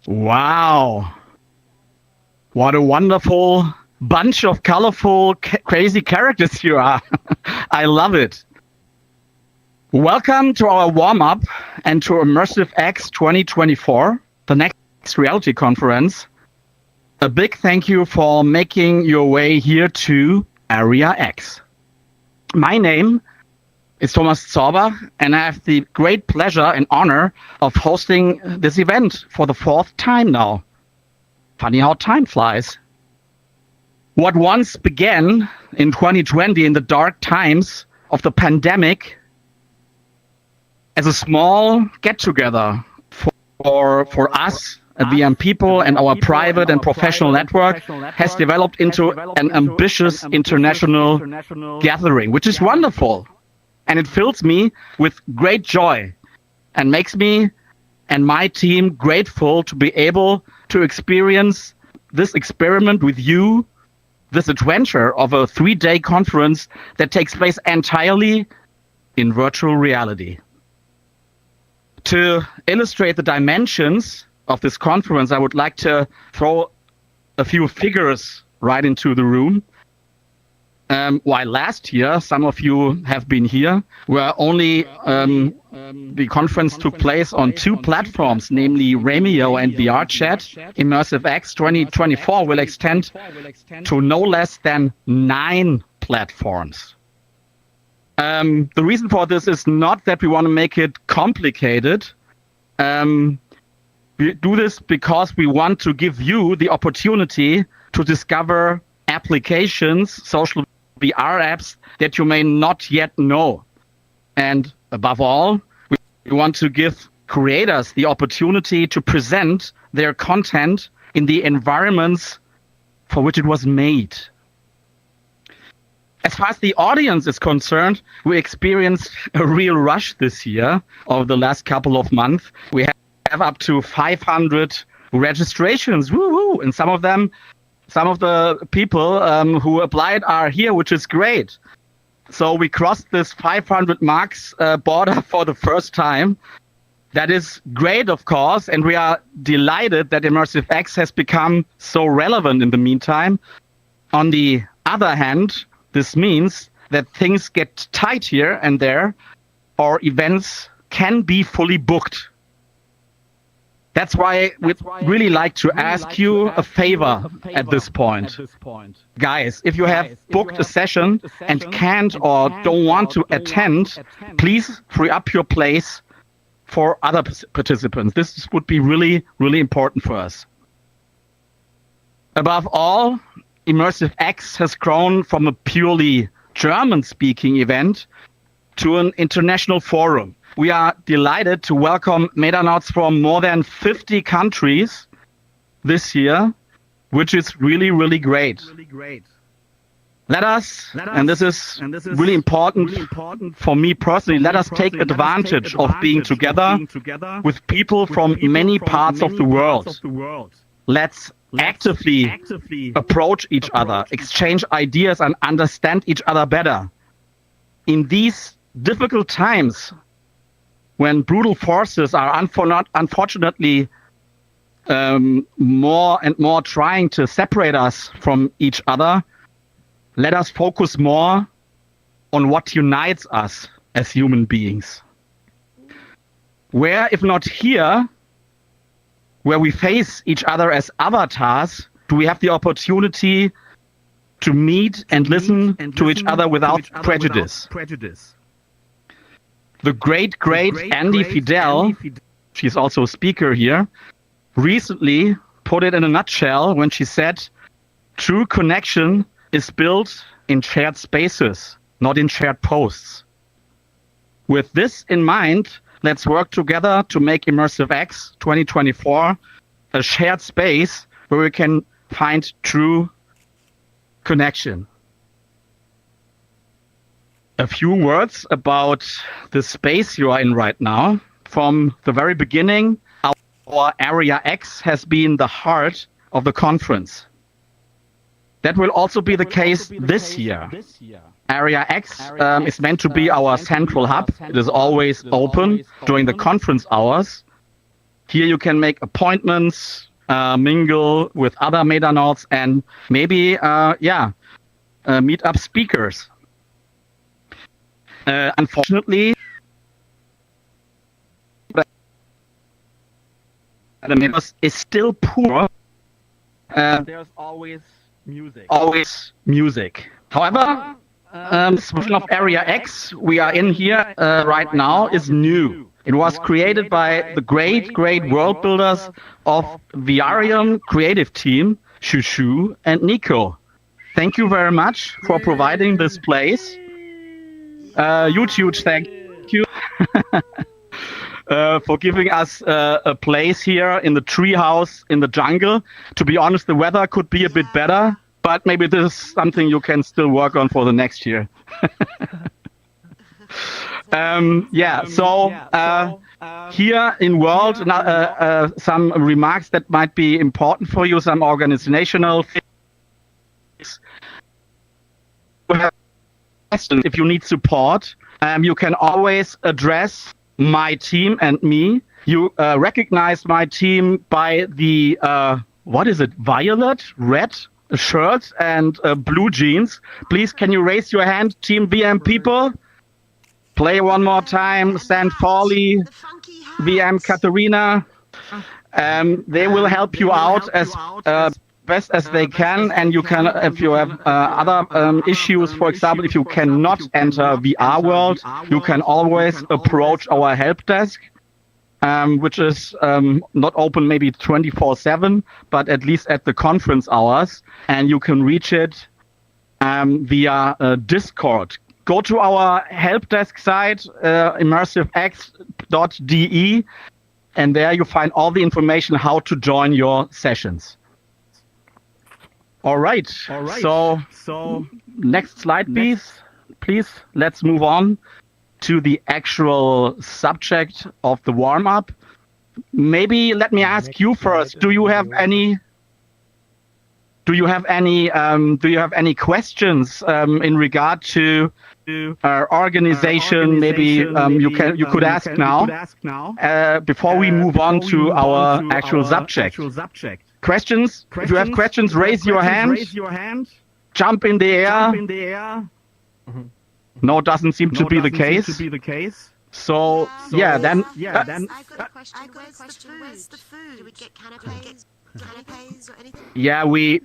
Wow. What a wonderful bunch of colorful, crazy characters you are. I love it. Welcome to our warm-up and to Immersive X 2024, the next reality conference. A big thank you for making your way here to Area X. My name is Thomas Zorbach, and I have the great pleasure and honor of hosting this event for the 4th time now. Funny how time flies. What once began in 2020 in the dark times of the pandemic as a small get-together for us, the young people and our private and professional network has developed into an ambitious international gathering, which is wonderful. And it fills me with great joy and makes me and my team grateful to be able to experience this experiment with you, this adventure of a 3-day conference that takes place entirely in virtual reality. To illustrate the dimensions of this conference, I would like to throw a few figures right into the room. While last year, some of you have been here, where only the conference took place on 2 platforms, namely Ramio and VRChat, Immersive X 2024 will extend to no less than 9 platforms. The reason for this is not that we want to make it complicated. We do this because we want to give you the opportunity to discover applications, social VR apps that you may not yet know. And above all, we want to give creators the opportunity to present their content in the environments for which it was made. As far as the audience is concerned, we experienced a real rush this year over the last couple of months. We have up to 500 registrations, woo-hoo, and some of the people who applied are here, which is great. So we crossed this 500 marks border for the first time. That is great, of course, and we are delighted that Immersive X has become so relevant in the meantime. On the other hand, this means that things get tight here and there, or events can be fully booked. That's why we'd really like to ask you a favor at this point. Guys, if you have booked a session and can't or don't want to attend, please free up your place for other participants. This would be really, really important for us. Above all, Immersive X has grown from a purely German-speaking event to an international forum. We are delighted to welcome metanauts from more than 50 countries this year, which is really, really great. Let us, and this is really important for me personally, let us take advantage of being together with people from many parts of the world. Let's actively approach each other, exchange ideas, and understand each other better. In these difficult times, when brutal forces are unfortunately more and more trying to separate us from each other, let us focus more on what unites us as human beings. Where, if not here, where we face each other as avatars, do we have the opportunity to meet and listen to each other without prejudice. The great Andy Fidel, she's also a speaker here, recently put it in a nutshell when she said, true connection is built in shared spaces, not in shared posts. With this in mind, let's work together to make Immersive X 2024 a shared space where we can find true connection. A few words about the space you are in right now. From the very beginning, our Area X has been the heart of the conference. That will also be the case this year. Area X is meant to be our central hub. It is always open during the conference hours. Here you can make appointments, mingle with other metanauts, and maybe meet up speakers. Unfortunately, the Metaverse is still poor. There's always music. However, the solution of Area X we are in here right now is new. It was created by the great world builders of Viarium creative team, Shushu and Nico. Thank you very much for providing this place. Huge thank you for giving us a place here in the treehouse in the jungle. To be honest, the weather could be a bit better, but maybe this is something you can still work on for the next year. Here in World, some remarks that might be important for you, some organizational things. If you need support, you can always address my team and me. You recognize my team by the, violet, red shirts and blue jeans. Please, can you raise your hand, Team VM people? Play one more time, Stan Foley, VM Katharina. They will help you out as best as they can, and you can, if you have other issues, for example, if you cannot enter VR World, you can always approach our help desk, which is not open maybe 24/7, but at least at the conference hours, and you can reach it via Discord. Go to our help desk site, immersivex.de, and there you find all the information how to join your sessions. All right. So next slide, please. Let's move on to the actual subject of the warm-up. Maybe let me ask you first. Do you have any questions in regard to our organization? Maybe you could ask now before we move on to our actual subject. Questions? If you have questions, raise your hand. Jump in the air. No, it doesn't seem to be the case. So yeah, then. I got a question. Where's the food? Do we get canapes or anything? Yeah, we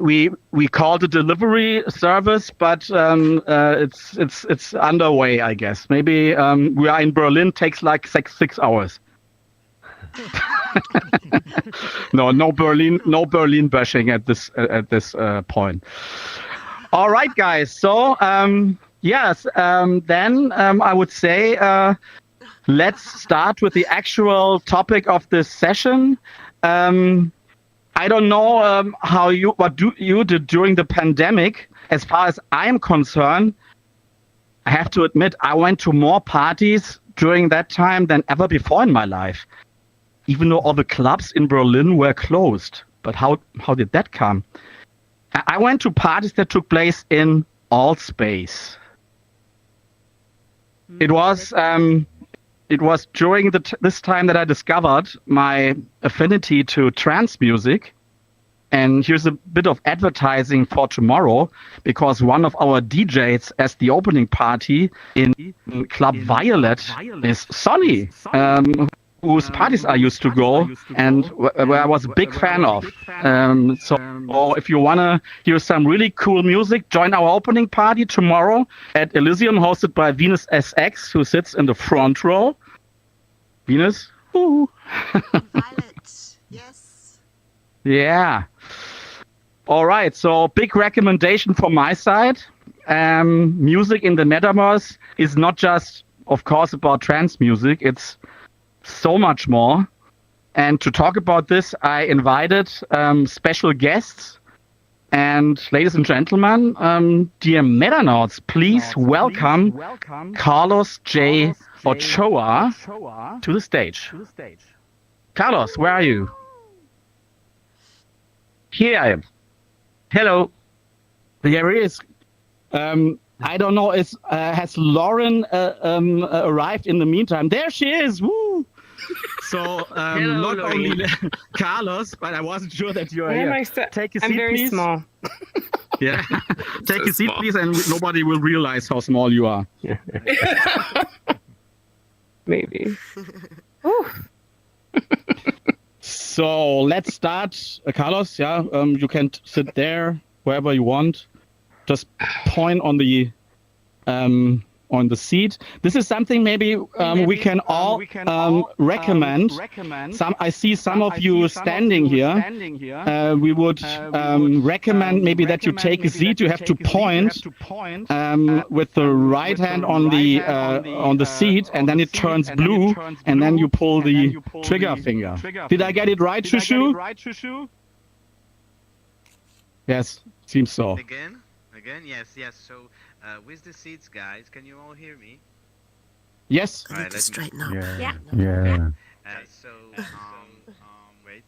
called a delivery service, but it's underway, I guess. Maybe we are in Berlin. Takes like six hours. No Berlin bashing at this point. All right, guys. So yes, then I would say let's start with the actual topic of this session. I don't know what you did during the pandemic. As far as I'm concerned, I have to admit I went to more parties during that time than ever before in my life. Even though all the clubs in Berlin were closed. But how did that come? I went to parties that took place in all space. It was during this time that I discovered my affinity to trance music. And here's a bit of advertising for tomorrow, because one of our DJs as the opening party in Club Violet is Sonny, whose parties I used to go and where I was a big fan of. So if you want to hear some really cool music, join our opening party tomorrow at Elysium, hosted by Venus SX, who sits in the front row. Venus? Ooh. Violet, yes. Yeah. All right. So big recommendation from my side. Music in the Metaverse is not just, of course, about trance music. It's so much more. And to talk about this, I invited special guests. And ladies and gentlemen, dear Metanauts, please welcome Carlos J. Ochoa to the stage. Carlos, where are you? Here I am. Hello. There he is. I don't know, has Lauren arrived in the meantime? There she is. Woo! So not only Carlos, but I wasn't sure that you are here. Take a seat, I'm very please. small. Yeah. Take a seat, please, and nobody will realize how small you are. Maybe. So let's start. Carlos, yeah, you can sit there wherever you want. Just point on the seat. This is something maybe we can all recommend. I see some of you standing here. We would recommend maybe that you take a seat. You have to point with the right hand on the seat, and then it turns blue, and then you pull the trigger finger. Did I get it right, Shushu? Yes, seems so. Again, yes. So, with the seats, guys, can you all hear me? Yes. I need to straighten up. Yeah. So, wait.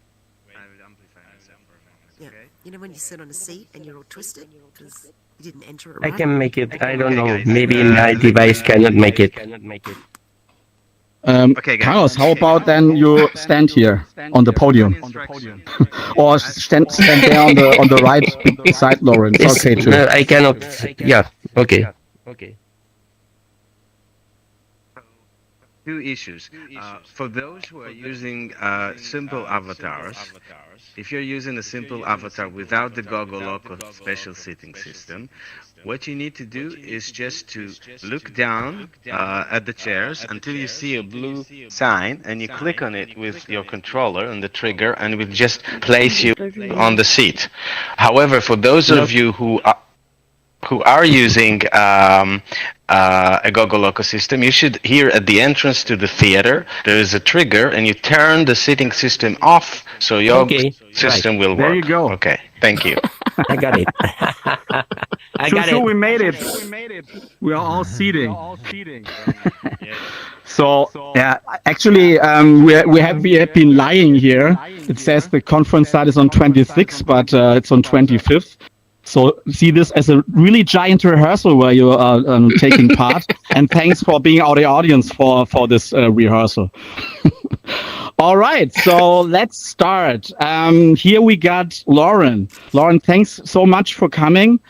I will amplify myself for a moment, Yeah. okay? You know when you sit on a seat and you're all twisted because you didn't enter it I right? can make it. I don't know. Maybe my device cannot make it. Okay, guys. Carlos, how about then you stand here on the podium, or stand there on the right side, Lauren? It's okay too. I cannot. Yeah. Okay. Two issues. For those who are using simple avatars, if you're using a simple avatar without the goggle lock or special seating system, what you need to do is just to look down at the chairs until you see a blue sign, and you click on it with your controller and the trigger, and it will just place you on the seat. However, for those of you who who are using a Google ecosystem, you should here at the entrance to the theater, there is a trigger, and you turn the seating system off so your system will work. There you go. Okay, thank you. I got it. I got it. We made it. We are all seating. So yeah, actually, we have been lying here. It says the conference start is on 26th, but it's on 25th. So see this as a really giant rehearsal where you are taking part. And thanks for being the audience for this rehearsal. All right, so let's start. Here we got Lauren. Lauren, thanks so much for coming.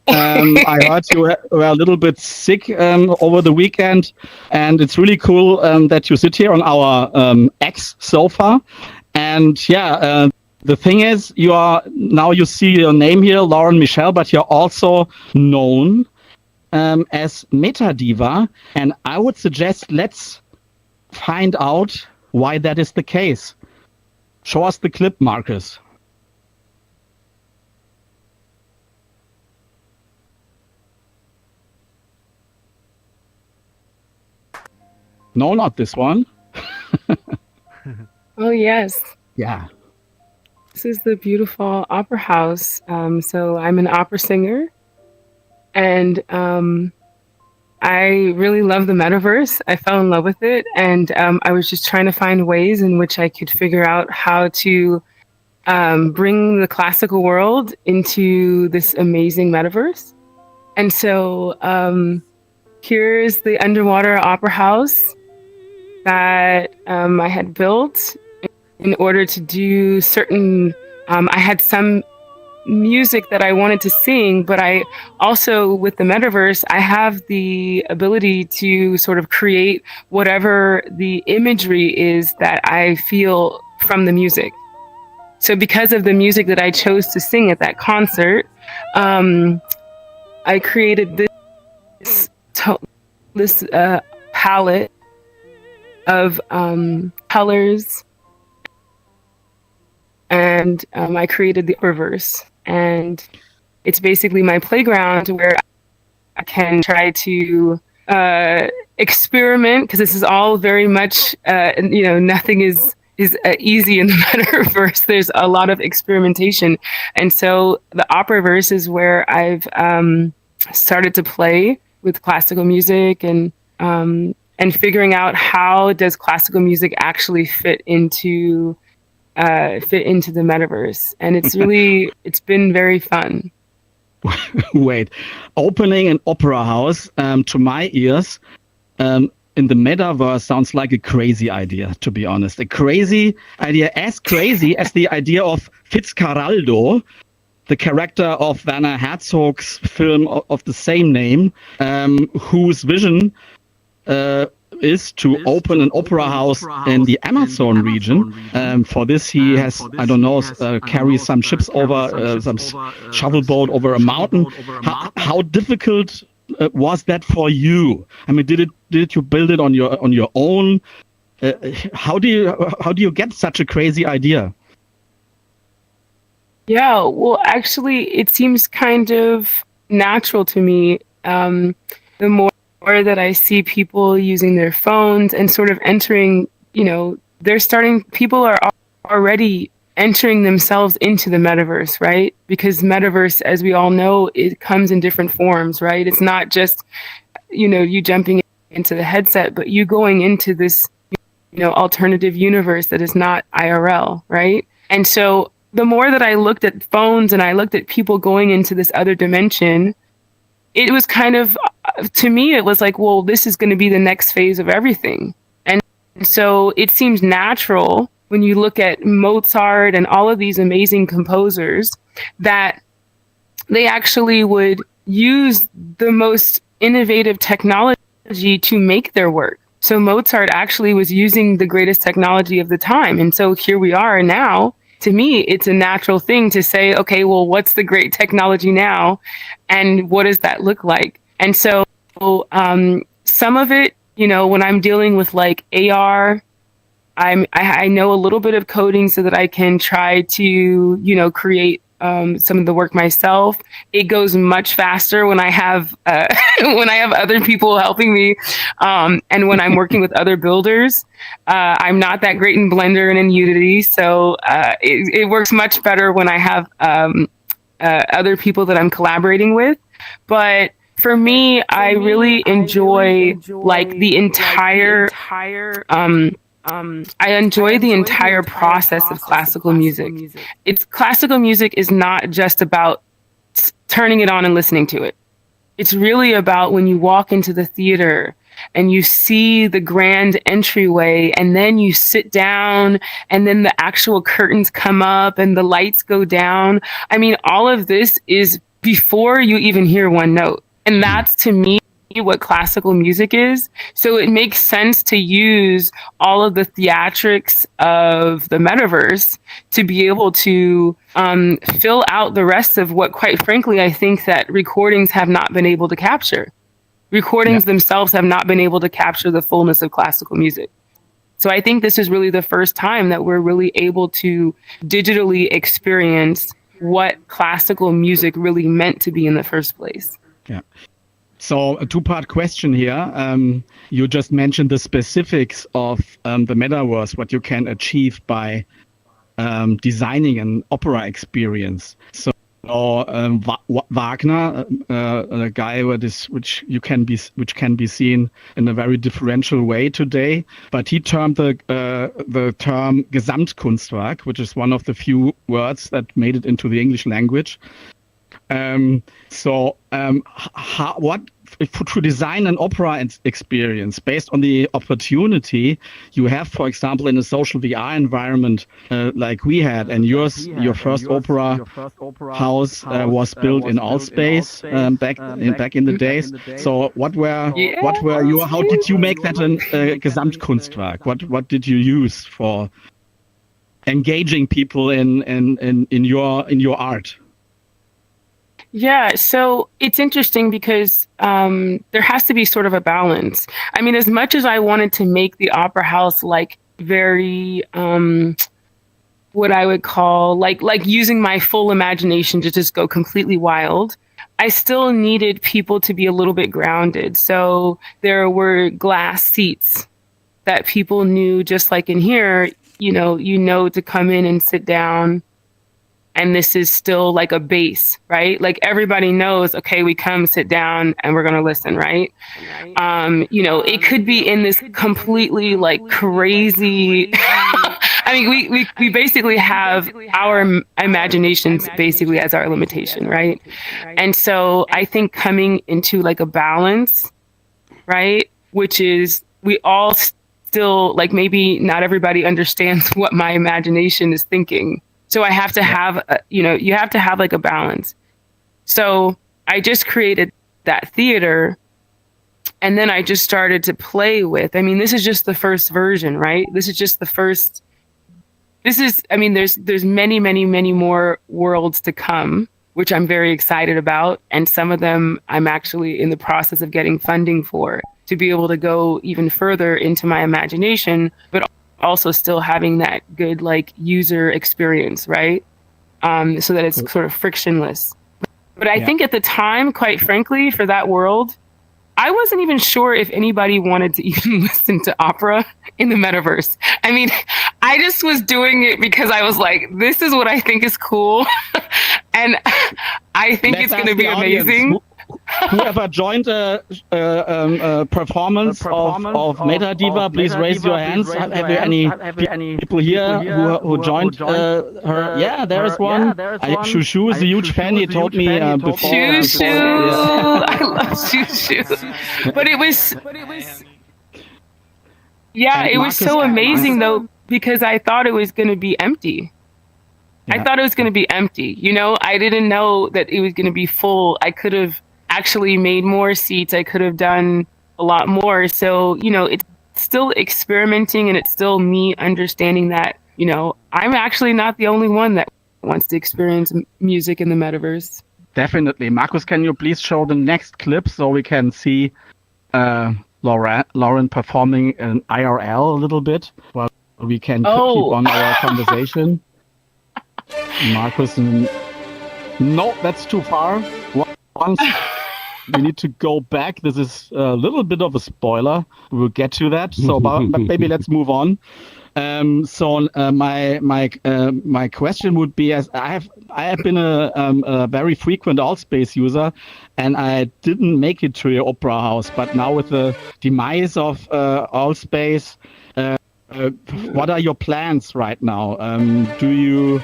I heard you were a little bit sick over the weekend, and it's really cool that you sit here on our X sofa. And yeah, the thing is, you see your name here, Lauren Michel, but you're also known as Metadiva. And I would suggest let's find out why that is the case. Show us the clip, Marcus. No, not this one. Oh, yes. Yeah. This is the beautiful opera house. So I'm an opera singer, and I really love the metaverse. I fell in love with it, and I was just trying to find ways in which I could figure out how to bring the classical world into this amazing metaverse. And so here's the underwater opera house that I had built in order to do certain, I had some music that I wanted to sing, but I also, with the metaverse, I have the ability to sort of create whatever the imagery is that I feel from the music. So because of the music that I chose to sing at that concert, I created this palette of colors, and I created the reverse, and it's basically my playground where I can try to experiment, because this is all very much nothing is easy in the metaverse. There's a lot of experimentation, and so the operaverse is where I've started to play with classical music and figuring out how does classical music actually fit into the metaverse. And it's been very fun. Wait, opening an opera house, to my ears, in the metaverse sounds like a crazy idea, to be honest. A crazy idea, as crazy as the idea of Fitzcarraldo, the character of Werner Herzog's film of the same name, whose vision is to open an opera house in the Amazon region. For this, he has, carry some ships over, some shovel boat over a mountain. How difficult was that for you? I mean, did you build it on your own? How do you get such a crazy idea? Yeah, well, actually, it seems kind of natural to me. The more that I see people using their phones and sort of entering, people are already entering themselves into the metaverse, right? Because metaverse, as we all know, it comes in different forms, right? It's not just, you jumping into the headset, but you going into this, alternative universe that is not IRL, right? And so the more that I looked at phones and I looked at people going into this other dimension, it was kind of, to me, it was like, well, this is going to be the next phase of everything. And so it seems natural when you look at Mozart and all of these amazing composers that they actually would use the most innovative technology to make their work. So Mozart actually was using the greatest technology of the time. And so here we are now. To me, it's a natural thing to say, okay, well, what's the great technology now? And what does that look like? And so some of it, when I'm dealing with like AR, I know a little bit of coding so that I can try to, create some of the work myself. It goes much faster when I have when I have other people helping me, and when I'm working with other builders. I'm not that great in Blender and in Unity, so it works much better when I have other people that I'm collaborating with. But for me, I really enjoy like the entire I enjoy the entire process of classical music. Classical music is not just about turning it on and listening to it. It's really about when you walk into the theater and you see the grand entryway, and then you sit down, and then the actual curtains come up and the lights go down. I mean, all of this is before you even hear one note. And that's, to me, what classical music is. So it makes sense to use all of the theatrics of the metaverse to be able to fill out the rest of what, quite frankly, I think that recordings have not been able to capture. Recordings themselves have not been able to capture the fullness of classical music. So I think this is really the first time that we're really able to digitally experience what classical music really meant to be in the first place. Yeah. So a two-part question here. You just mentioned the specifics of the metaverse, what you can achieve by designing an opera experience. So Wagner, a guy which can be seen in a very differential way today, but he termed the term Gesamtkunstwerk, which is one of the few words that made it into the English language. What to design an opera experience based on the opportunity you have, for example, in a social VR environment like we had, and your first opera house was built in Allspace back in the days. So how did you make that a Gesamtkunstwerk? What did you use for engaging people in your art? Yeah, so it's interesting because there has to be sort of a balance. I mean, as much as I wanted to make the opera house like very, what I would call like using my full imagination to just go completely wild, I still needed people to be a little bit grounded. So there were glass seats that people knew, just like in here, you know to come in and sit down. And this is still like a base, right? Like everybody knows, okay, we come sit down and we're going to listen, right? It could be in this completely like crazy. I mean, we basically have our imaginations basically as our limitation, right? And so I think coming into like a balance, right? Which is we all still like, maybe not everybody understands what my imagination is thinking. So I have to have, you have to have like a balance. So I just created that theater, and then I just started to play with, I mean, this is just the first version, right? This is just the first, there's many, many, many more worlds to come, which I'm very excited about. And some of them I'm actually in the process of getting funding for, to be able to go even further into my imagination, but also still having that good like user experience, right? So that it's sort of frictionless. But I think at the time, quite frankly, for that world, I wasn't even sure if anybody wanted to even listen to opera in the metaverse. I mean, I just was doing it because I was like, this is what I think is cool. And I think it's going to be amazing. Whoever joined a performance of Metadiva, please raise your hands. Have you any people here who joined her? Yeah, there is one. Shushu is a huge fan. He told me before. Shushu, I love Shushu. But it was, yeah, it was so amazing though, because I thought it was going to be empty. I thought it was going to be empty. I didn't know that it was going to be full. I could have actually made more seats. I could have done a lot more. So, it's still experimenting, and it's still me understanding that, I'm actually not the only one that wants to experience music in the metaverse. Definitely. Markus, can you please show the next clip so we can see Lauren performing in IRL a little bit while we can keep on our conversation? Markus and No, that's too far. Once we need to go back. This is a little bit of a spoiler. We'll get to that. So, but maybe let's move on. My question would be: as I have been a very frequent Altspace user, and I didn't make it to your Opera House. But now with the demise of Altspace, what are your plans right now? Do you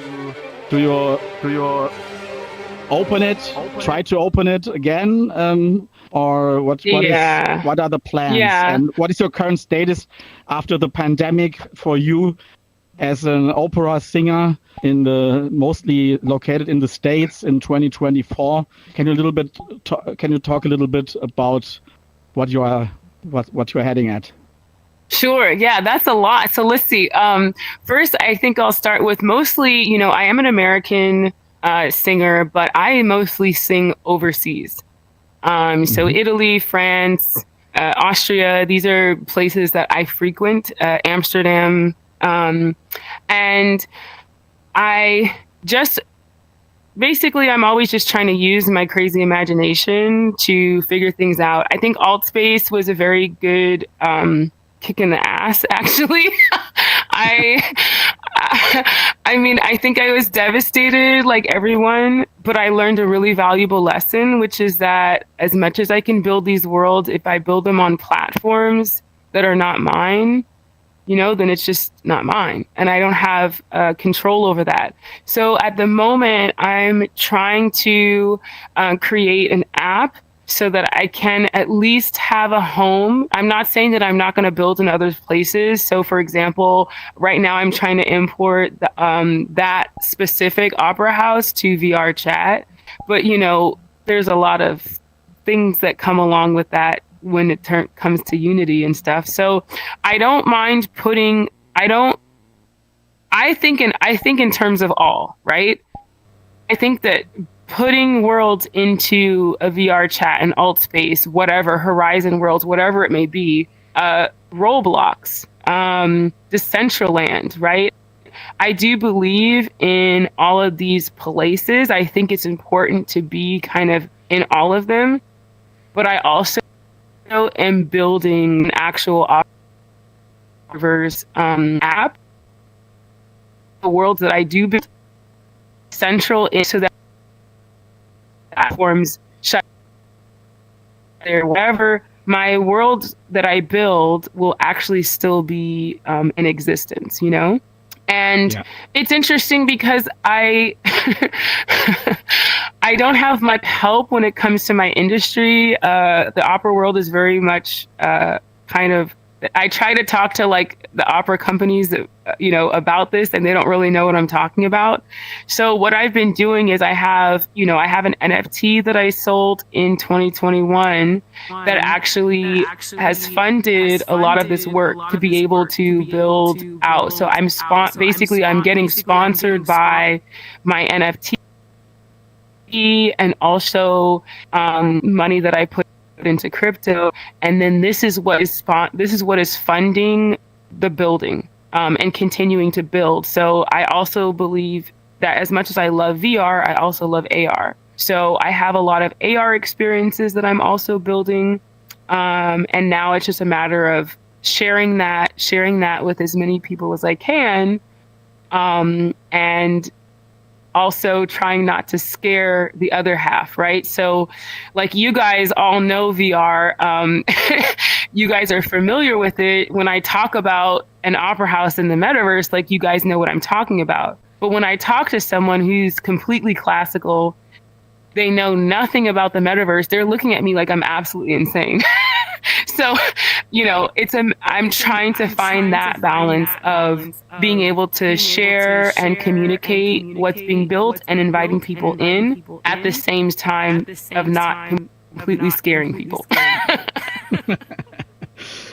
open it? Try to open it again, or what are the plans? Yeah. And what is your current status after the pandemic for you as an opera singer mostly located in the States in 2024? Can you talk a little bit about what you're heading at? Sure. Yeah, that's a lot. So let's see. First, I think I'll start with mostly, I am an American singer, but I mostly sing overseas. So Italy, France, Austria, these are places that I frequent, Amsterdam. And I just basically, I'm always just trying to use my crazy imagination to figure things out. I think Altspace was a very good kick in the ass, actually. I mean, I think I was devastated like everyone, but I learned a really valuable lesson, which is that as much as I can build these worlds, if I build them on platforms that are not mine, then it's just not mine. And I don't have control over that. So at the moment, I'm trying to create an app so that I can at least have a home. I'm not saying that I'm not going to build in other places. So for example, right now I'm trying to import that specific opera house to VR chat. But, there's a lot of things that come along with that when it comes to Unity and stuff. So I don't mind I think in terms of all, right? I think that putting worlds into a VR chat and Altspace, whatever, Horizon Worlds, whatever it may be, Roblox, Decentraland, right? I do believe in all of these places. I think it's important to be kind of in all of them, but I also am building an actual Metaverse app. The worlds that I do build central into that platforms shut there. Wherever my world that I build will actually still be in existence, And it's interesting because I don't have much help when it comes to my industry. The opera world is very much kind of, I try to talk to like the opera companies that, about this, and they don't really know what I'm talking about. So what I've been doing is I have an NFT that I sold in 2021 that actually has funded a lot of this work to be able to build out. So I'm getting sponsored by my NFT and also money that I put into crypto, and then this is what is funding the building and continuing to build. So I also believe that as much as I love VR, I also love AR. So I have a lot of AR experiences that I'm also building, and now it's just a matter of sharing that with as many people as I can, and also trying not to scare the other half, right? So like you guys all know VR, you guys are familiar with it. When I talk about an opera house in the metaverse, like you guys know what I'm talking about. But when I talk to someone who's completely classical, they know nothing about the metaverse, they're looking at me like I'm absolutely insane. So, I'm trying to find that balance of being able to share and communicate what's being built and inviting people in at the same time of not completely scaring people.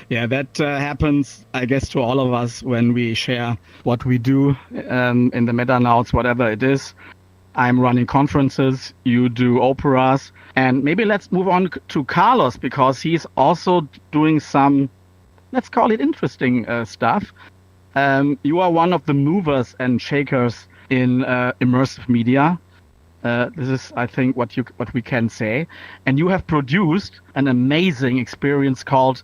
Yeah, that happens, I guess, to all of us when we share what we do in the Metanauts, whatever it is. I'm running conferences, you do operas, and maybe let's move on to Carlos, because he's also doing some, let's call it interesting stuff. You are one of the movers and shakers in immersive media. This is, I think, what we can say. And you have produced an amazing experience called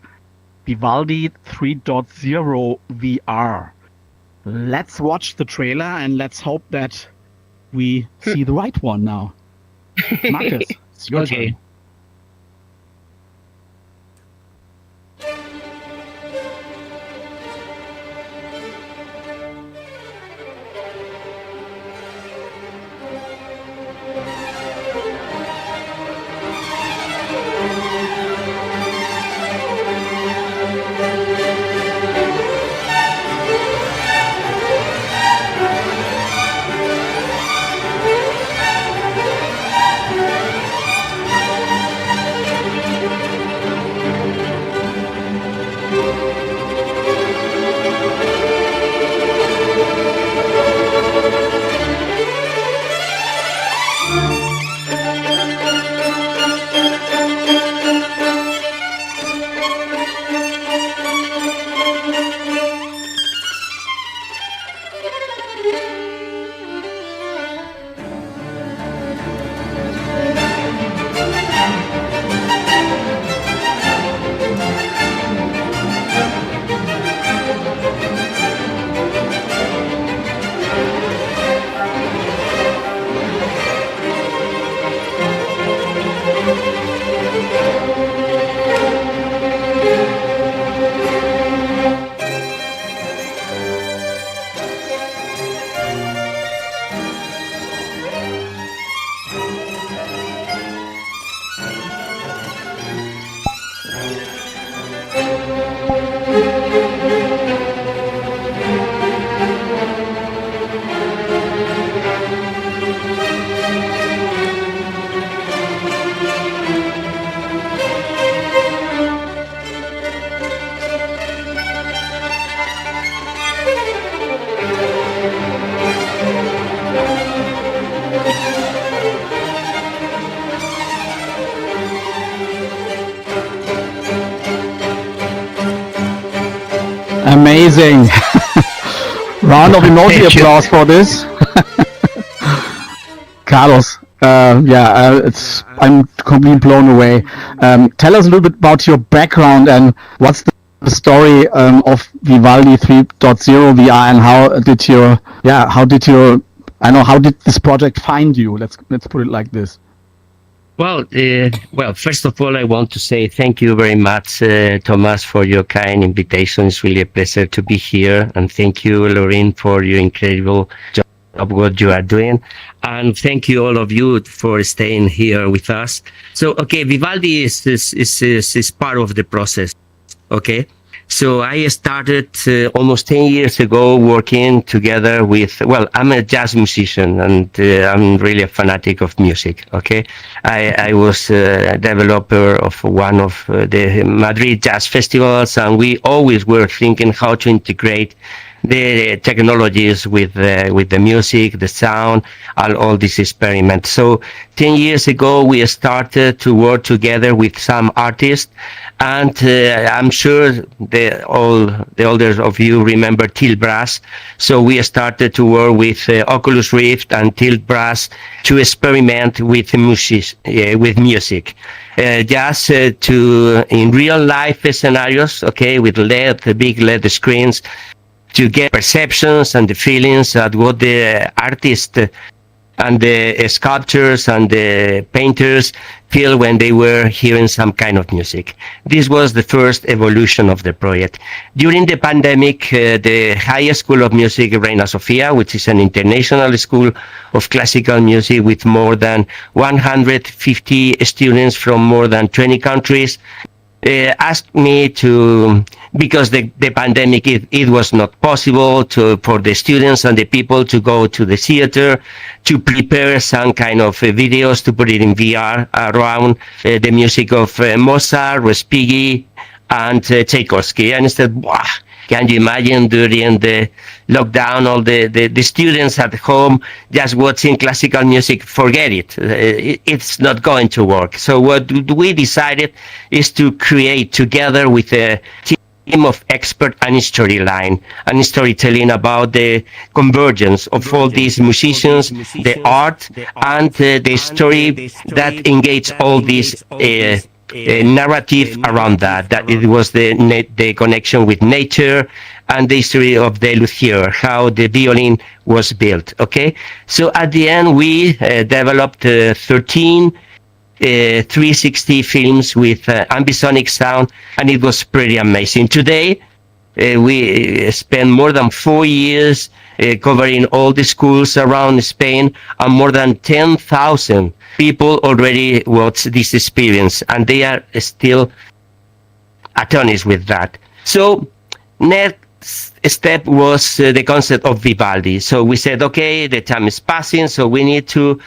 Vivaldi 3.0 VR. Let's watch the trailer and let's hope that we see the right one now. Marcus, it's your turn. Amazing. Round of emoji applause for this. Carlos, I'm completely blown away. Tell us a little bit about your background and what's the story of Vivaldi 3.0 VR and how did this project find you? Let's put it like this. Well, first of all, I want to say thank you very much, Thomas, for your kind invitation. It's really a pleasure to be here. And thank you, Lorraine, for your incredible job of what you are doing. And thank you, all of you, for staying here with us. So, okay, Vivaldi is part of the process, okay? So I started almost 10 years ago working together with, I'm a jazz musician and I'm really a fanatic of music, okay? I was a developer of one of the Madrid jazz festivals, and we always were thinking how to integrate the technologies with the music, the sound, and all this experiment. So 10 years ago, we started to work together with some artists, and I'm sure all the others of you remember Tilt Brass. So we started to work with Oculus Rift and Tilt Brass to experiment with music. Just to in real life scenarios, okay, with big LED screens, to get perceptions and the feelings at what the artist and the sculptors and the painters feel when they were hearing some kind of music. This was the first evolution of the project. During the pandemic, the High School of Music Reina Sofia, which is an international school of classical music with more than 150 students from more than 20 countries, asked me to, because the pandemic, it was not possible for the students and the people to go to the theater, to prepare some kind of videos to put it in VR around the music of Mozart, Respighi, and Tchaikovsky. And I said, wow, can you imagine during the lockdown, all the students at home just watching classical music? Forget it. It's not going to work. So what we decided is to create together with a team of expert and storyline and storytelling about the convergence of all these musicians, the art, and the story that engage all these narrative around that. That it was the connection with nature and the history of the luthier, how the violin was built. Okay, so at the end we developed 13 360 films with ambisonic sound, and it was pretty amazing. Today, we spent more than 4 years covering all the schools around Spain, and more than 10,000 people already watched this experience, and they are still astonished with that. So, next step was the concept of Vivaldi. So we said, okay, the time is passing, so we need to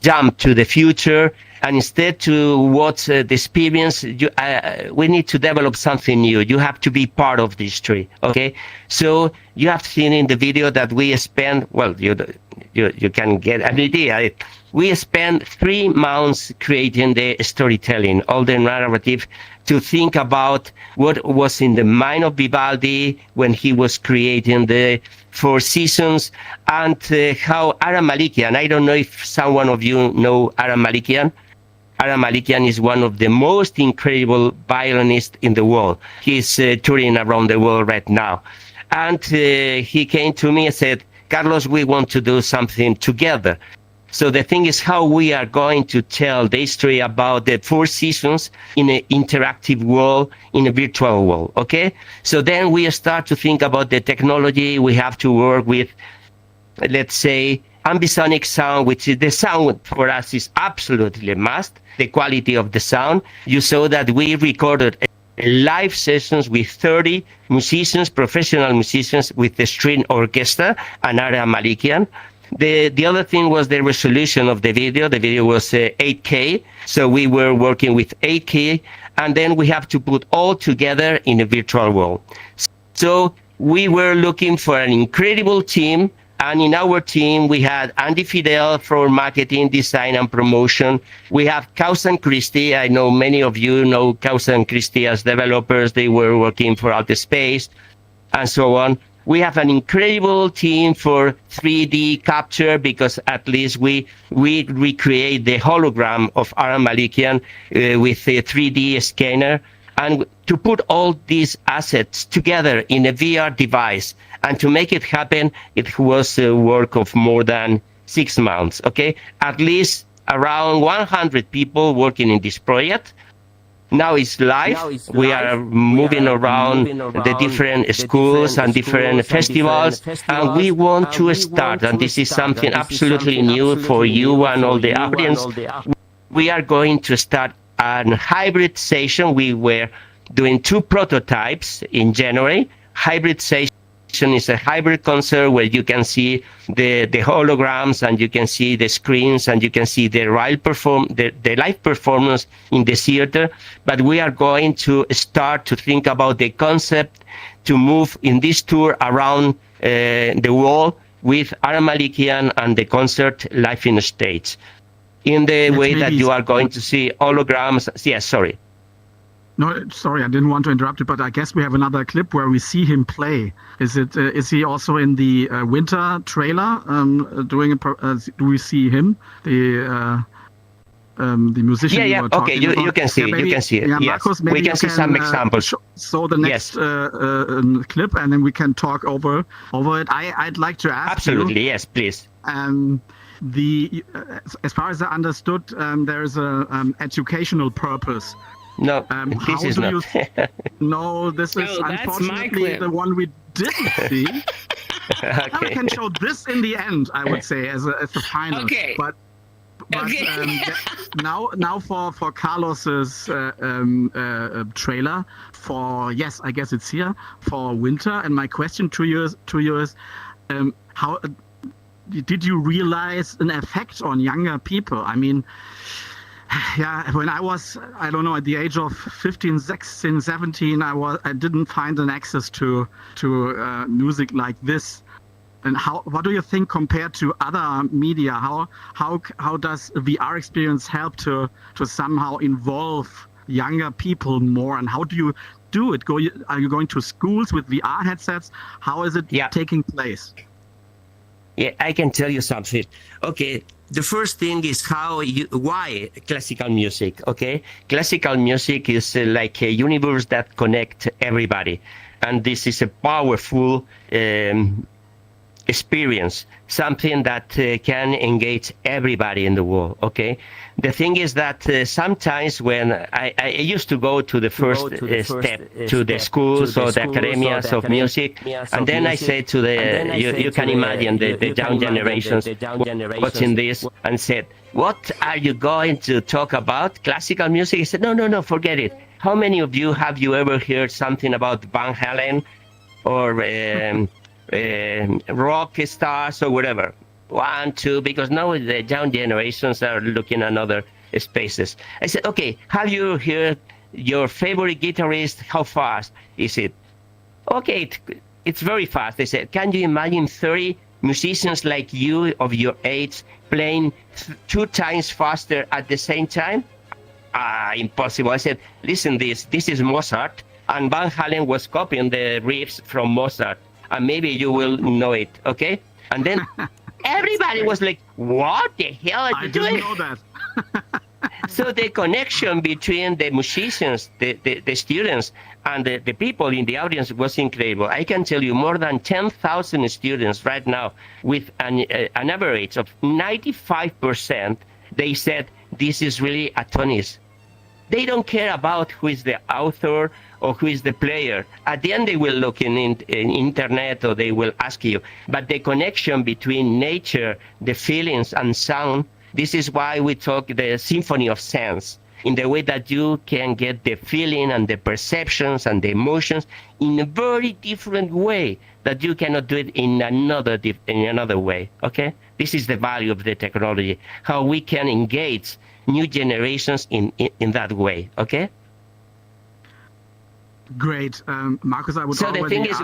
jump to the future, and instead to watch the experience, we need to develop something new. You have to be part of the history, okay? So you have seen in the video that we spent, well, you can get an idea. We spent 3 months creating the storytelling, all the narrative, to think about what was in the mind of Vivaldi when he was creating the 4 seasons, and how Aram Malikian, I don't know if someone of you know Aram Malikian. Aram Malikian is one of the most incredible violinists in the world. He's touring around the world right now. And he came to me and said, Carlos, we want to do something together. So the thing is how we are going to tell the history about the 4 seasons in an interactive world, in a virtual world, okay? So then we start to think about the technology. We have to work with, let's say, ambisonic sound, which is the sound for us is absolutely a must, the quality of the sound. You saw that we recorded live sessions with 30 musicians, professional musicians, with the string orchestra and Aram Malikian. The other thing was the resolution of the video. The video was 8K, so we were working with 8K, and then we have to put all together in a virtual world. So we were looking for an incredible team, and in our team we had Andy Fidel for marketing, design, and promotion. We have Kaus and Christie. I know many of you know Kaus and Christie as developers. They were working for Outer Space and so on. We have an incredible team for 3D capture, because at least we recreate the hologram of Aram Malikian with a 3D scanner. And to put all these assets together in a VR device and to make it happen, it was a work of more than 6 months, okay? At least around 100 people working in this project. Now it's live. We are moving around the different schools and different festivals, and we want to start, and this is something absolutely new for you and all the audience. We are going to start a hybrid session. We were doing 2 prototypes in January. Hybrid session is a hybrid concert where you can see the holograms, and you can see the screens, and you can see the live performance in the theater. But we are going to start to think about the concept to move in this tour around the world with Aram Malikian and the concert live in the stage. In the way that you are going to see holograms. Yes, sorry. No, sorry, I didn't want to interrupt you, but I guess we have another clip where we see him play. Is he also in the winter trailer doing do we see him, the musician? Yeah. Okay, you can see it. You can see it. Yeah, yes. Marcos, We can see some examples. So the next clip, and then we can talk over it. I'd like to ask absolutely you, yes, please. As far as I understood, there is a educational purpose. No, this is not. No, this is unfortunately the one we didn't see. Okay. Now we can show this in the end, I would say, as a final. Okay. But now for Carlos's trailer for, yes, I guess it's here, for winter. And my question to you is, how did you realize an effect on younger people? I mean, yeah, when I was, I don't know, at the age of 15, 16, 17, I didn't find an access to music like this. And what do you think compared to other media? How does a VR experience help to somehow involve younger people more? And how do you do it? Are you going to schools with VR headsets? How is it taking place? Yeah, I can tell you something. Okay, the first thing is why classical music, okay? Classical music is like a universe that connects everybody. And this is a powerful experience, something that can engage everybody in the world, okay? The thing is that sometimes when I used to go to the first step to the schools or the academias of music, and then I said to you can imagine the young generations watching this and said, what are you going to talk about? Classical music? I said, no, forget it. How many of you have you ever heard something about Van Halen or rock stars or whatever? 1, 2, because now the young generations are looking at other spaces. I said, okay, have you heard your favorite guitarist? How fast is it? Okay, it's very fast. They said, can you imagine 30 musicians like you of your age playing 2 times faster at the same time? Impossible. I said, listen, this is Mozart, and Van Halen was copying the riffs from Mozart, and maybe you will know it, okay? And then everybody was like, what the hell are you doing? I didn't know that. So the connection between the musicians, the students, and the people in the audience was incredible. I can tell you more than 10,000 students right now with an average of 95%, they said, this is really a Tony's. They don't care about who is the author or who is the player. At the end, they will look in internet or they will ask you. But the connection between nature, the feelings, and sound, this is why we talk the symphony of sense, in the way that you can get the feeling and the perceptions and the emotions in a very different way that you cannot do it in another way, okay? This is the value of the technology, how we can engage new generations in that way, okay? Great. Marcus, I would so the thing is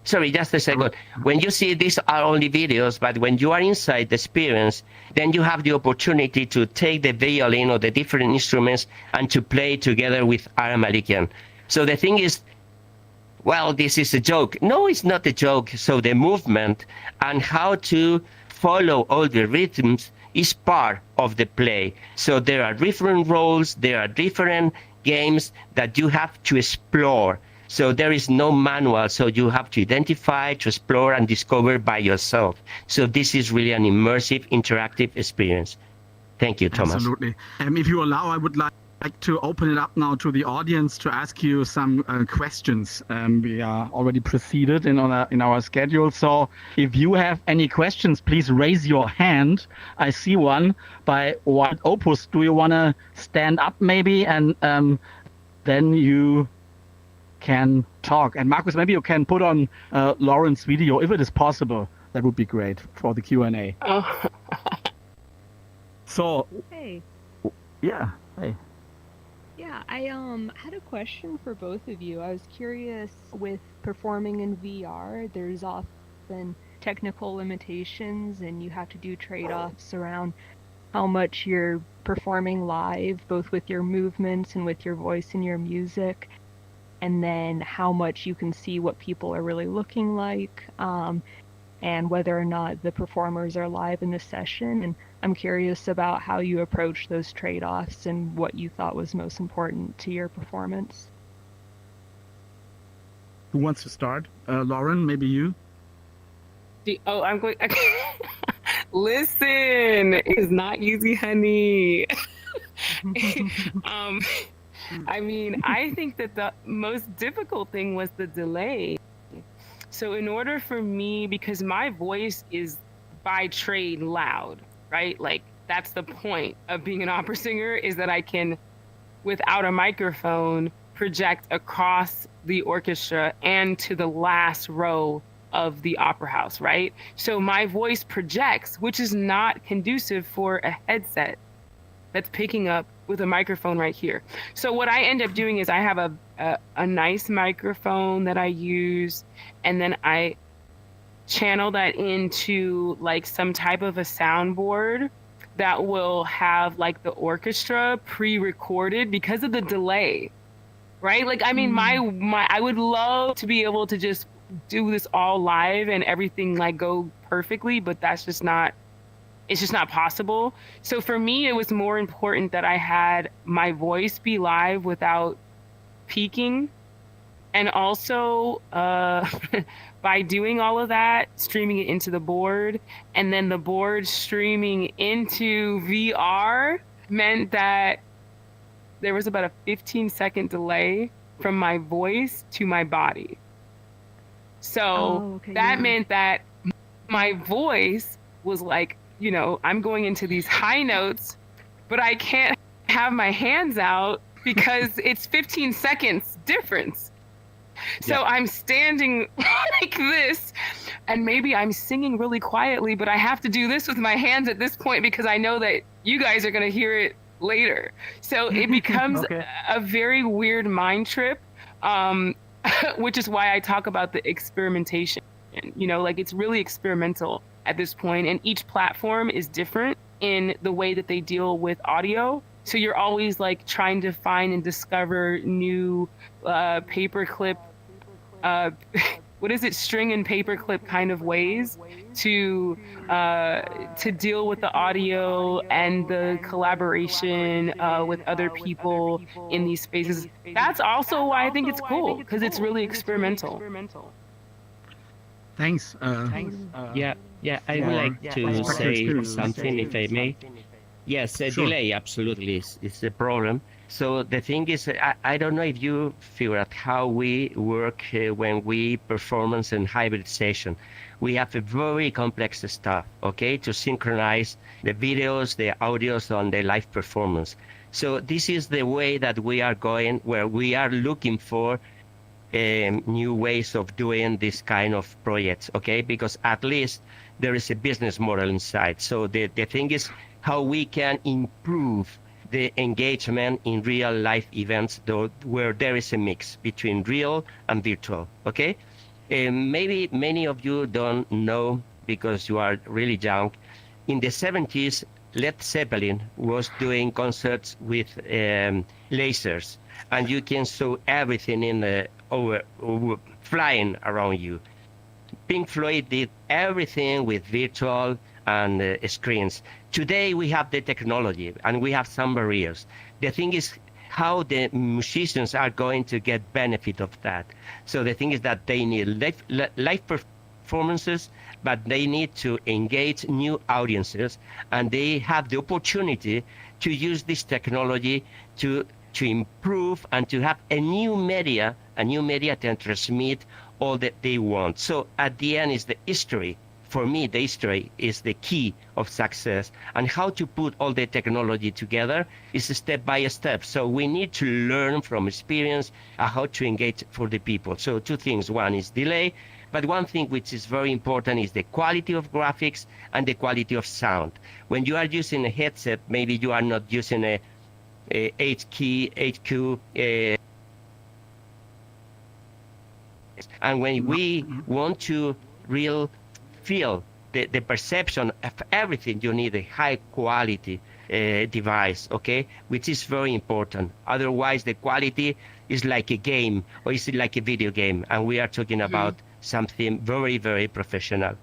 sorry, just a second. When you see these are only videos, but when you are inside the experience, then you have the opportunity to take the violin or the different instruments and to play together with Ara Malikian. So the thing is, well, this is a joke. No, it's not a joke. So the movement and how to follow all the rhythms is part of the play. So there are different roles, there are different games that you have to explore. So there is no manual, so you have to identify, to explore, and discover by yourself. So this is really an immersive, interactive experience. Thank you, Thomas. Absolutely. If you allow, I would like to open it up now to the audience to ask you some questions. We are already proceeded in our schedule. So if you have any questions, please raise your hand. I see one by Wild Opus. Do you want to stand up maybe? And then you can talk. And Marcus, maybe you can put on Lauren's video if it is possible. That would be great for the Q&A. Oh. So, Hey. Yeah. Hey. Yeah, I had a question for both of you. I was curious, with performing in VR, there's often technical limitations and you have to do trade-offs around how much you're performing live, both with your movements and with your voice and your music, and then how much you can see what people are really looking like, and whether or not the performers are live in the session. And I'm curious about how you approach those trade-offs and what you thought was most important to your performance. Who wants to start? Lauren, maybe you? I'm going. Listen, it's not easy, honey. I mean, I think that the most difficult thing was the delay. So in order for me, because my voice is by trade loud, right? Like, that's the point of being an opera singer, is that I can, without a microphone, project across the orchestra and to the last row of the opera house, right? So my voice projects, which is not conducive for a headset that's picking up with a microphone right here. So what I end up doing is I have a nice microphone that I use, and then I channel that into like some type of a soundboard that will have like the orchestra pre-recorded because of the delay. right? Like, I mean, I would love to be able to just do this all live and everything like go perfectly, but it's just not possible. So for me, it was more important that I had my voice be live without peaking. And also, by doing all of that, streaming it into the board, and then the board streaming into VR meant that there was about a 15-second delay from my voice to my body. So that meant that my voice was like, you know, I'm going into these high notes, but I can't have my hands out because it's 15 seconds difference. So I'm standing like this, and maybe I'm singing really quietly, but I have to do this with my hands at this point because I know that you guys are going to hear it later. So it becomes a very weird mind trip, which is why I talk about the experimentation. You know, like it's really experimental at this point, and each platform is different in the way that they deal with audio. So you're always like trying to find and discover new paperclip, string and paperclip kind of ways to deal with the audio and the collaboration with other people in these spaces. That's also why I think it's cool, because it's really experimental. Thanks. Yeah, I would like to say something, if I may. Yes, delay absolutely is a problem. So the thing is, I don't know if you figure out how we work when we performance and hybrid session. We have a very complex stuff, okay, to synchronize the videos, the audios on the live performance. So this is the way that we are going, where we are looking for new ways of doing this kind of projects, okay, because at least there is a business model inside. So the thing is how we can improve the engagement in real life events, though, where there is a mix between real and virtual, okay? Maybe many of you don't know because you are really young. In the 70s, Led Zeppelin was doing concerts with lasers, and you can saw everything in over flying around you. Pink Floyd did everything with virtual and screens. Today we have the technology and we have some barriers. The thing is how the musicians are going to get benefit of that. So the thing is that they need live performances, but they need to engage new audiences, and they have the opportunity to use this technology to improve and to have a new media to transmit all that they want. So at the end is the history. For me, the history is the key of success, and how to put all the technology together is step by step. So we need to learn from experience how to engage for the people. So two things. One is delay, but one thing which is very important is the quality of graphics and the quality of sound. When you are using a headset, maybe you are not using a HQ, and when we want to feel the perception of everything, you need a high quality device, okay, which is very important. Otherwise the quality is like a game, or is like a video game, and we are talking about something very, very professional.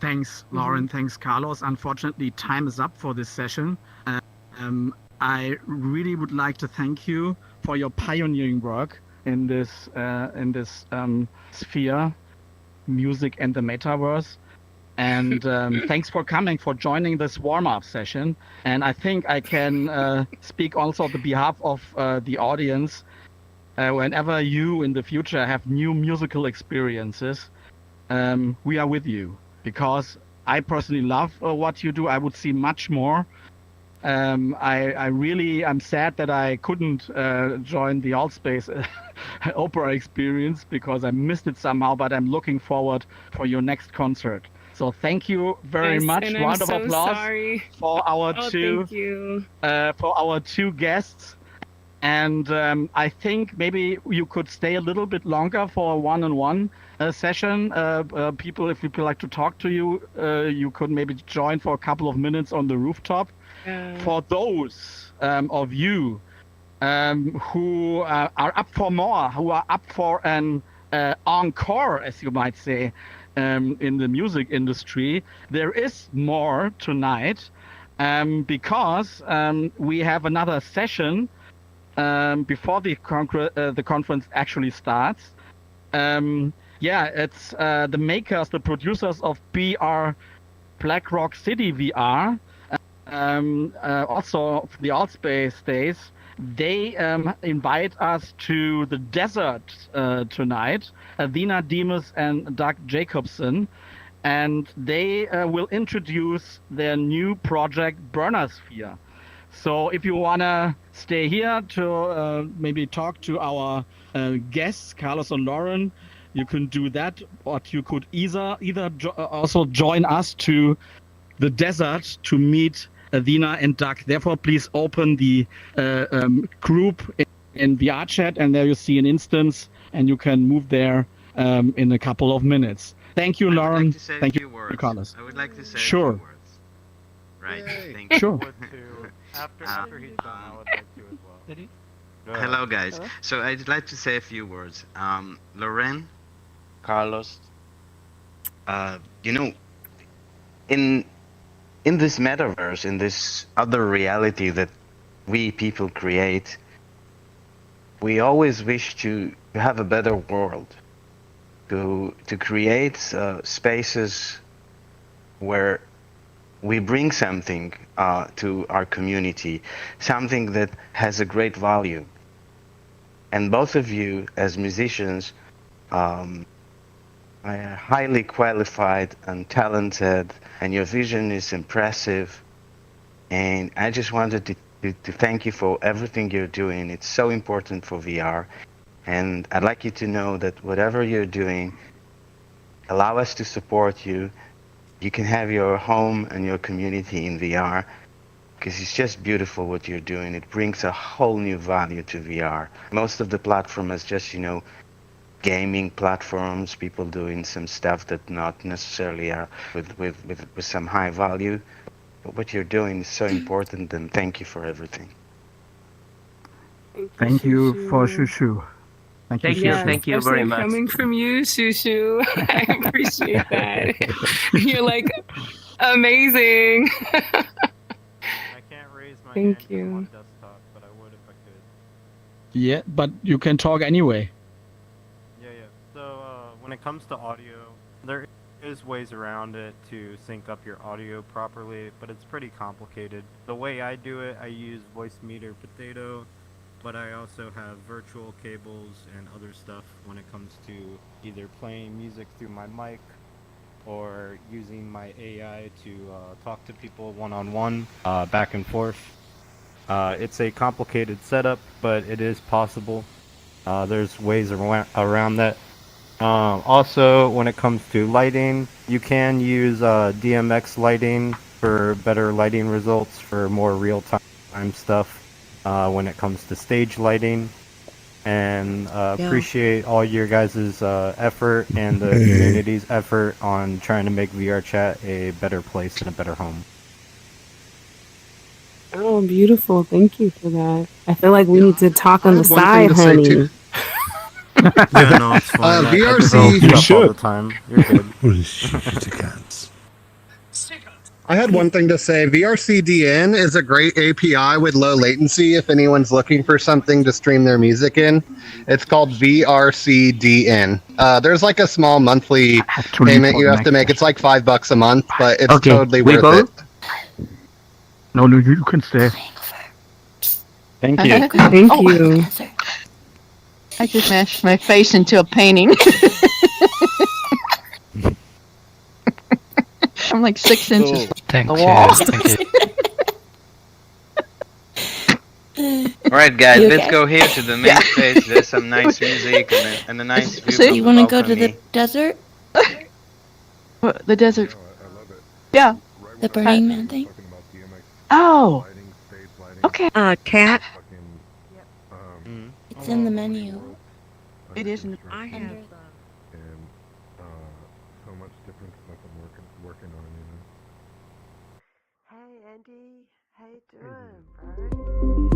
Thanks, Lauren. Thanks, Carlos. Unfortunately, time is up for this session. I really would like to thank you for your pioneering work in this sphere, music and the metaverse. And thanks for coming, for joining this warm-up session. And I think I can speak also on the behalf of the audience. Whenever you in the future have new musical experiences, we are with you, because I personally love what you do. I would see much more. I'm sad that I couldn't join the Allspace opera experience because I missed it somehow, but I'm looking forward for your next concert. So thank you very much. Round of applause for our two guests. And I think maybe you could stay a little bit longer for a one-on-one session. People, if people like to talk to you, you could maybe join for a couple of minutes on the rooftop. For those of you who are up for more, who are up for an encore, as you might say, in the music industry. There is more tonight because we have another session before the conference actually starts. It's the makers, the producers of BR Black Rock City VR, also the Allspace days. They invite us to the desert tonight, Athena Demus and Doug Jacobson, and they will introduce their new project, Burnersphere. So if you want to stay here to maybe talk to our guests, Carlos and Lauren, you can do that, but you could either also join us to the desert to meet Athena and Doug. Therefore, please open the group in VR chat, and there you see an instance, and you can move there in a couple of minutes. Thank you, Lauren. I would like to say Thank a few you, words. Carlos. I would like to say Sure. a few words. Right. Yay. Thank you. Sure. After he's done, I would like to as well. Did he? Go ahead. Hello, guys. Hello? So I'd like to say a few words. Loren, Carlos. you know, in this metaverse, in this other reality that we people create, we always wish to have a better world, to create spaces where we bring something to our community, something that has a great value. And both of you, as musicians, are highly qualified and talented, and your vision is impressive. And I just wanted to thank you for everything you're doing. It's so important for VR. And I'd like you to know that whatever you're doing, allow us to support you. You can have your home and your community in VR, because it's just beautiful what you're doing. It brings a whole new value to VR. Most of the platform is just, gaming platforms, people doing some stuff that not necessarily are with some high value. But what you're doing is so important, and thank you for everything. Thank you for Shushu. Thank you, Yes, Thank you very especially much. coming from you, Shushu. I appreciate that. You're like amazing. I can't raise my hand Thank 'cause you. I'm on desktop, but I would if I could. Yeah, but you can talk anyway. Yeah. So when it comes to audio, there is ways around it to sync up your audio properly, but it's pretty complicated. The way I do it, I use Voice Meter Potato, but I also have virtual cables and other stuff when it comes to either playing music through my mic or using my AI to talk to people one-on-one, back and forth. It's a complicated setup, but it is possible. There's ways around that. Also, when it comes to lighting, you can use DMX lighting for better lighting results, for more real-time stuff when it comes to stage lighting. And appreciate all your guys' effort and the community's effort on trying to make VR chat a better place and a better home. Oh, beautiful. Thank you for that. I feel like we need to talk on the have one side, thing to say, honey. too. Yeah, no, it's fine. I VRC develop stuff all the time. You're good. I had one thing to say. VRCDN is a great API with low latency if anyone's looking for something to stream their music in. It's called VRCDN. There's like a small monthly payment you have to make. It's like $5 a month, but it's totally worth it. No, you can stay. Thank you. Thank you. I just mashed my face into a painting. I'm like 6 inches Thank from the you. wall. Thank you. Alright, guys, You let's okay? go here to the main stage. There's some nice music and a nice view So from you the wanna balcony. go to the desert? The desert. Yeah. The Burning Man thing? Oh. Okay. Cat? Mhm. It's in the menu. It is. I have. So much different stuff I'm working on, Hey, Andy. How you doing, bro?